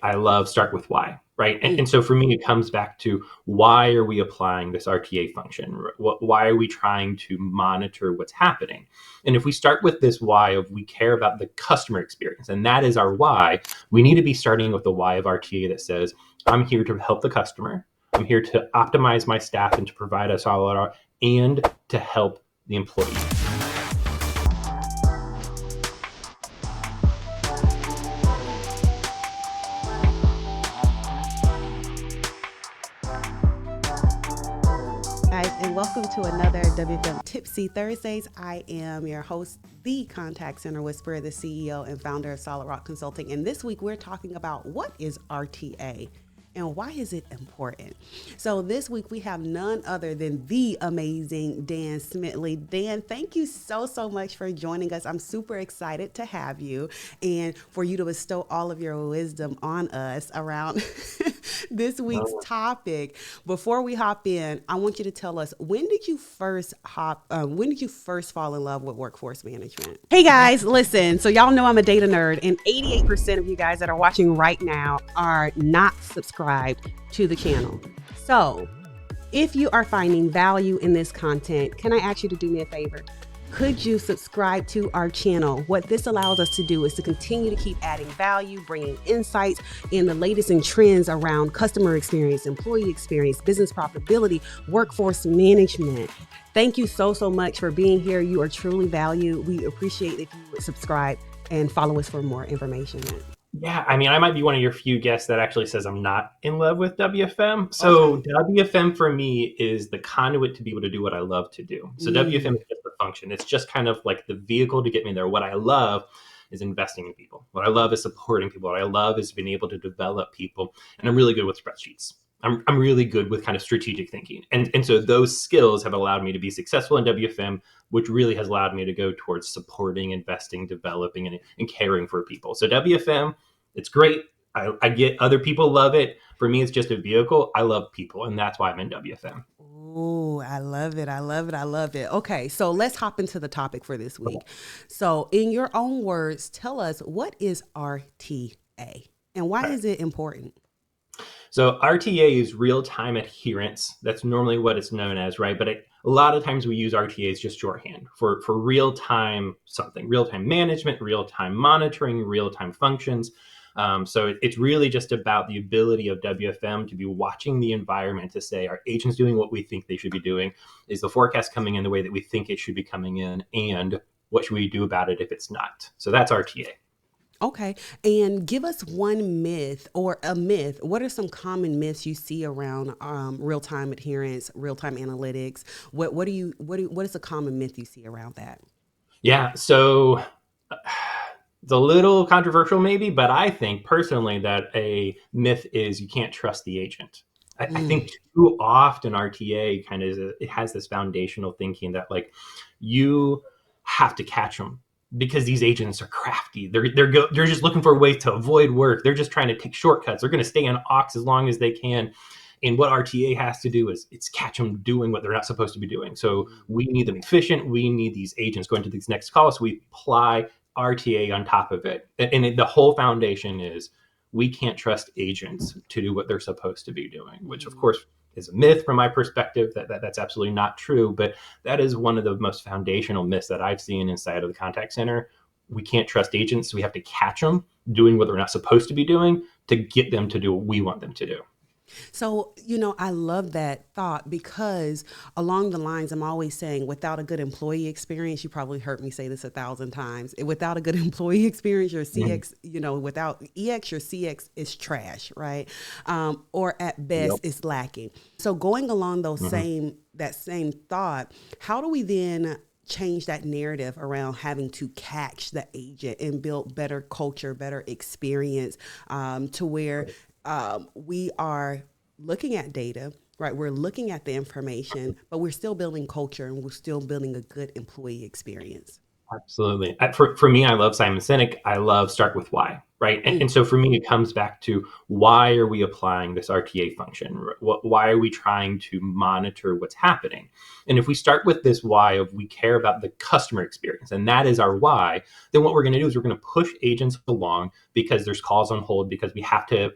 I love start with why, right? And so for me, it comes back to why are we applying this RTA function? Why are we trying to monitor what's happening? And if we start with this why of we care about the customer experience, and that is our why, we need to be starting with the why of RTA that says, I'm here to help the customer. I'm here to optimize my staff and to provide us all and to help the employee. Guys, and welcome to another WFM Tipsy Thursdays. I am your host, the Contact Center Whisperer, the CEO and founder of Solid Rock Consulting. And this week we're talking about what is RTA and why is it important? So this week we have none other than the amazing Dan Smitly. Dan, thank you so much for joining us. I'm super excited to have you and for you to bestow all of your wisdom on us around this week's topic. Before we hop in, I want you to tell us, when did you first fall in love with workforce management? Hey guys, listen, so y'all know I'm a data nerd, and 88% of you guys that are watching right now are not subscribed to the channel. So if you are finding value in this content, can I ask you to do me a favor? Could you subscribe to our channel? What this allows us to do is to continue to keep adding value, bringing insights and the latest in trends around customer experience, employee experience, business profitability, workforce management. Thank you so much for being here. You are truly valued. We appreciate if you would subscribe and follow us for more information. Yeah, I mean, I might be one of your few guests that actually says I'm not in love with WFM. So WFM for me is the conduit to be able to do what I love to do. So WFM is just a function. It's just kind of like the vehicle to get me there. What I love is investing in people. What I love is supporting people. What I love is being able to develop people. And I'm really good with spreadsheets. I'm really good with kind of strategic thinking. And so those skills have allowed me to be successful in WFM, which really has allowed me to go towards supporting, investing, developing, and caring for people. So WFM, it's great. I get other people love it. For me, it's just a vehicle. I love people, and that's why I'm in WFM. Oh, I love it. I love it. I love it. Okay, so let's hop into the topic for this week. So in your own words, tell us, what is RTA and why is it important? So RTA is real-time adherence. That's normally what it's known as, right? But a lot of times we use RTA as just shorthand for real-time something, real-time management, real-time monitoring, real-time functions. So it's really just about the ability of WFM to be watching the environment to say, are agents doing what we think they should be doing? Is the forecast coming in the way that we think it should be coming in? And what should we do about it if it's not? So that's RTA. Okay. And give us one myth or a myth. What are some common myths you see around real-time adherence, real-time analytics? What is a common myth you see around that? Yeah. So it's a little controversial maybe, but I think personally that a myth is you can't trust the agent. I think too often RTA kind of it has this foundational thinking that like you have to catch them because these agents are crafty. They're just looking for a way to avoid work. They're just trying to take shortcuts. They're going to stay on aux as long as they can. And what RTA has to do is it's catch them doing what they're not supposed to be doing. So we need them efficient. We need these agents going to these next calls. So we apply RTA on top of it. And the whole foundation is we can't trust agents to do what they're supposed to be doing, which of course is a myth from my perspective. That's absolutely not true. But that is one of the most foundational myths that I've seen inside of the contact center. We can't trust agents. So we have to catch them doing what they're not supposed to be doing to get them to do what we want them to do. So, I love that thought because along the lines, I'm always saying without a good employee experience, you probably heard me say this 1,000 times. Without a good employee experience, your CX, without EX, your CX is trash, right? Or at best, it's lacking. So going along that same thought, how do we then change that narrative around having to catch the agent and build better culture, better experience to where we are looking at data, right? We're looking at the information, but we're still building culture and we're still building a good employee experience. Absolutely. For me, I love Simon Sinek. I love start with why, right? And so for me, it comes back to why are we applying this RTA function? Why are we trying to monitor what's happening? And if we start with this why of we care about the customer experience, and that is our why, then what we're going to do is we're going to push agents along because there's calls on hold, because we have to,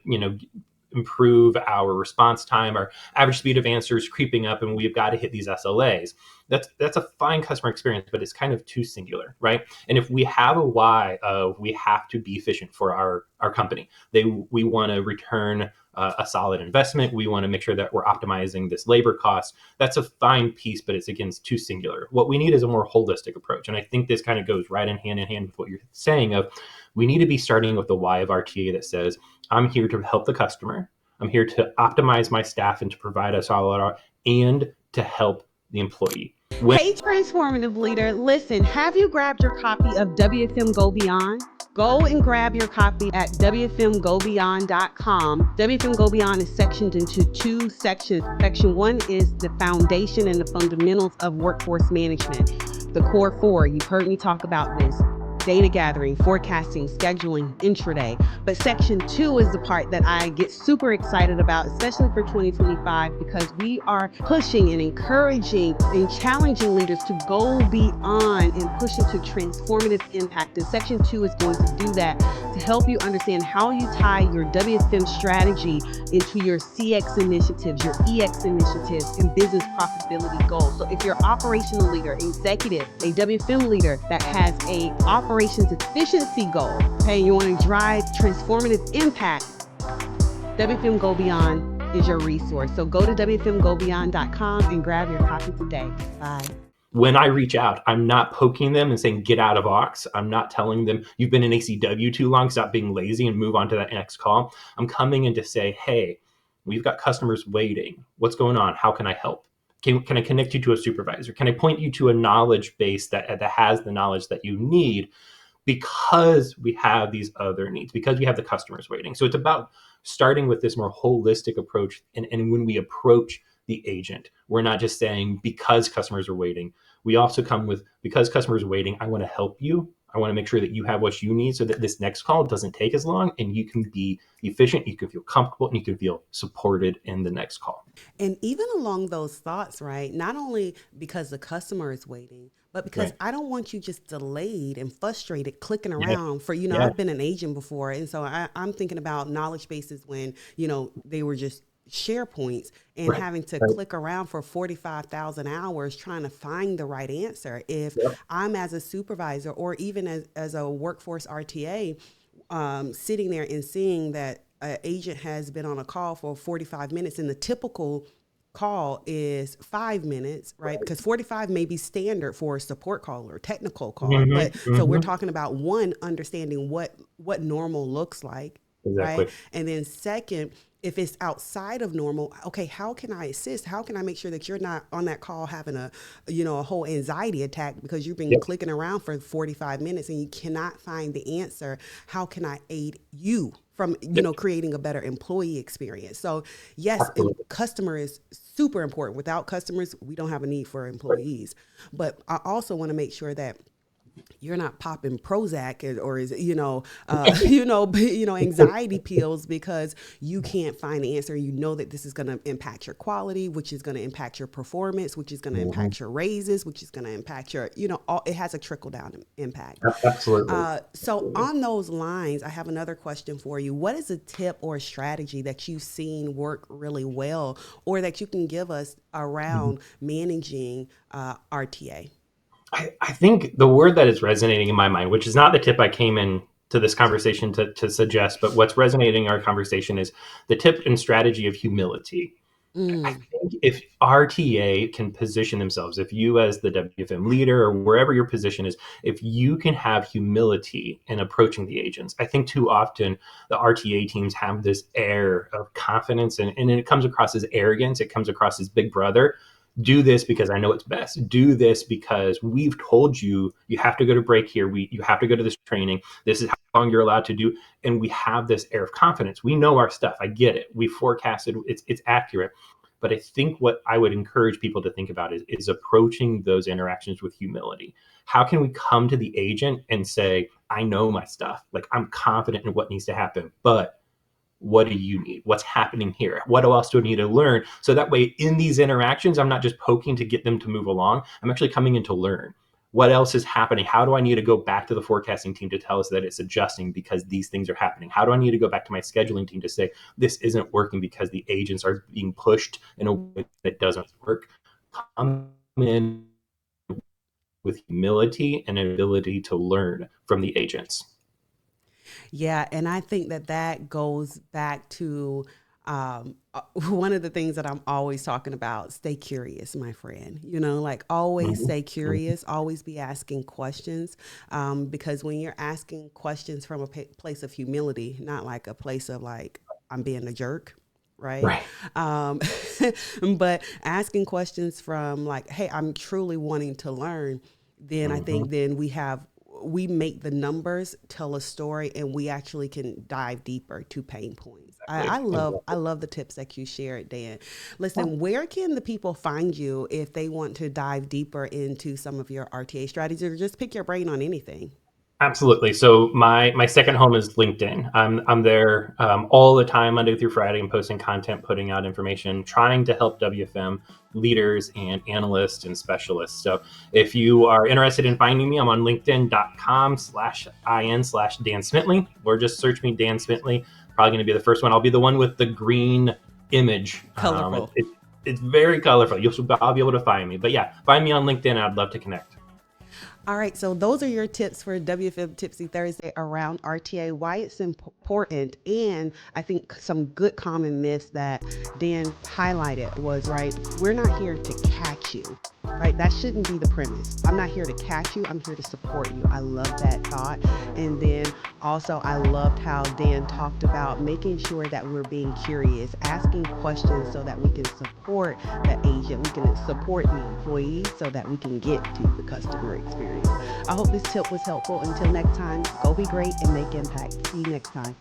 improve our response time. Our average speed of answer is creeping up, and we've got to hit these SLAs. That's a fine customer experience, but it's kind of too singular, right? And if we have a why of we have to be efficient for our company, we want to return a solid investment. We want to make sure that we're optimizing this labor cost. That's a fine piece, but it's again too singular. What we need is a more holistic approach, and I think this kind of goes right in hand with what you're saying of we need to be starting with the why of RTA that says I'm here to help the customer. I'm here to optimize my staff and to provide a solid and to help the employee. Hey, transformative leader, listen, have you grabbed your copy of WFM Go Beyond? Go and grab your copy at WFMGoBeyond.com. WFM Go Beyond is sectioned into two sections. Section 1 is the foundation and the fundamentals of workforce management. The core 4, you've heard me talk about this: data gathering, forecasting, scheduling, intraday. But section 2 is the part that I get super excited about, especially for 2025, because we are pushing and encouraging and challenging leaders to go beyond and push into transformative impact. And section 2 is going to do that to help you understand how you tie your WFM strategy into your CX initiatives, your EX initiatives, and business profitability goals. So if you're an operational leader, executive, a WFM leader that has a operations efficiency goal, okay, you want to drive transformative impact, WFM Go Beyond is your resource. So go to WFMGoBeyond.com and grab your copy today. Bye. When I reach out, I'm not poking them and saying, get out of Ox. I'm not telling them you've been in ACW too long, stop being lazy and move on to that next call. I'm coming in to say, hey, we've got customers waiting. What's going on? How can I help? Can I connect you to a supervisor? Can I point you to a knowledge base that has the knowledge that you need? Because we have these other needs, because we have the customers waiting. So it's about starting with this more holistic approach. And when we approach the agent, we're not just saying because customers are waiting. We also come with because customers are waiting, I want to help you. I want to make sure that you have what you need so that this next call doesn't take as long and you can be efficient, you can feel comfortable, and you can feel supported in the next call. And even along those thoughts, right? Not only because the customer is waiting, but because Right. I don't want you just delayed and frustrated clicking Yeah. around for, Yeah. I've been an agent before. And so I'm thinking about knowledge bases when, they were just SharePoints and Right. having to Right. click around for 45,000 hours trying to find the right answer. If Yep. I'm as a supervisor or even as a workforce RTA, sitting there and seeing that an agent has been on a call for 45 minutes and the typical call is 5 minutes, right? Because 45 may be standard for a support call or technical call. But so we're talking about one, understanding what normal looks like, right? Exactly. And then second, if it's outside of normal, okay, how can I assist? How can I make sure that you're not on that call having a whole anxiety attack because you've been Yep. clicking around for 45 minutes and you cannot find the answer? How can I aid you from, Yep. creating a better employee experience? So yes, Absolutely. customer is super important. Without customers, we don't have a need for Right. employees. But I also want to make sure that you're not popping Prozac or is anxiety pills because you can't find the answer. You know that this is going to impact your quality, which is going to impact your performance, which is going to Mhm. impact your raises, which is going to impact your, it has a trickle down impact. Absolutely. So Absolutely. on those lines, I have another question for you. What is a tip or a strategy that you've seen work really well, or that you can give us Mhm. around managing RTA? I think the word that is resonating in my mind, which is not the tip I came in to this conversation to suggest, but what's resonating in our conversation is the tip and strategy of humility. I Mm. think if RTA can position themselves, if you as the WFM leader or wherever your position is, if you can have humility in approaching the agents, I think too often the RTA teams have this air of confidence and it comes across as arrogance. It comes across as big brother. Do this because I know it's best. Do this because we've told you you have to go to break here. You have to go to this training. This is how long you're allowed to do. And we have this air of confidence. We know our stuff. I get it. We forecasted. It's accurate. But I think what I would encourage people to think about is approaching those interactions with humility. How can we come to the agent and say, I know my stuff, like I'm confident in what needs to happen, but what do you need? What's happening here? What else do I need to learn? So that way, in these interactions, I'm not just poking to get them to move along. I'm actually coming in to learn. What else is happening? How do I need to go back to the forecasting team to tell us that it's adjusting because these things are happening? How do I need to go back to my scheduling team to say this isn't working because the agents are being pushed in a way that doesn't work? Come in with humility and an ability to learn from the agents. Yeah, and I think that that goes back to one of the things that I'm always talking about. Stay curious, my friend. Like always Mhm. stay curious, always be asking questions, because when you're asking questions from a place of humility, not like a place of like, I'm being a jerk. Right. Right. Um, but asking questions from like, hey, I'm truly wanting to learn, then I Mm-hmm. think then we make the numbers tell a story and we actually can dive deeper to pain points. I Exactly. love I Exactly. love the tips that you shared, Dan. Listen, where can the people find you if they want to dive deeper into some of your RTA strategies or just pick your brain on anything? Absolutely. So my second home is LinkedIn. I'm there all the time, Monday through Friday. I'm posting content, putting out information, trying to help WFM leaders and analysts and specialists. So if you are interested in finding me, I'm on LinkedIn.com/in/Dan Smitly, or just search me Dan Smitly. Probably going to be the first one. I'll be the one with the green image. Colorful. It's very colorful. I'll be able to find me. But yeah, find me on LinkedIn. I'd love to connect. All right, so those are your tips for WFM Tipsy Thursday around RTA, why it's important, and I think some good common myths that Dan highlighted was, right, we're not here to catch you, right? That shouldn't be the premise. I'm not here to catch you, I'm here to support you. I love that thought. And then also, I loved how Dan talked about making sure that we're being curious, asking questions so that we can support the agent, we can support the employee so that we can get to the customer experience. I hope this tip was helpful. Until next time, go be great and make impact. See you next time.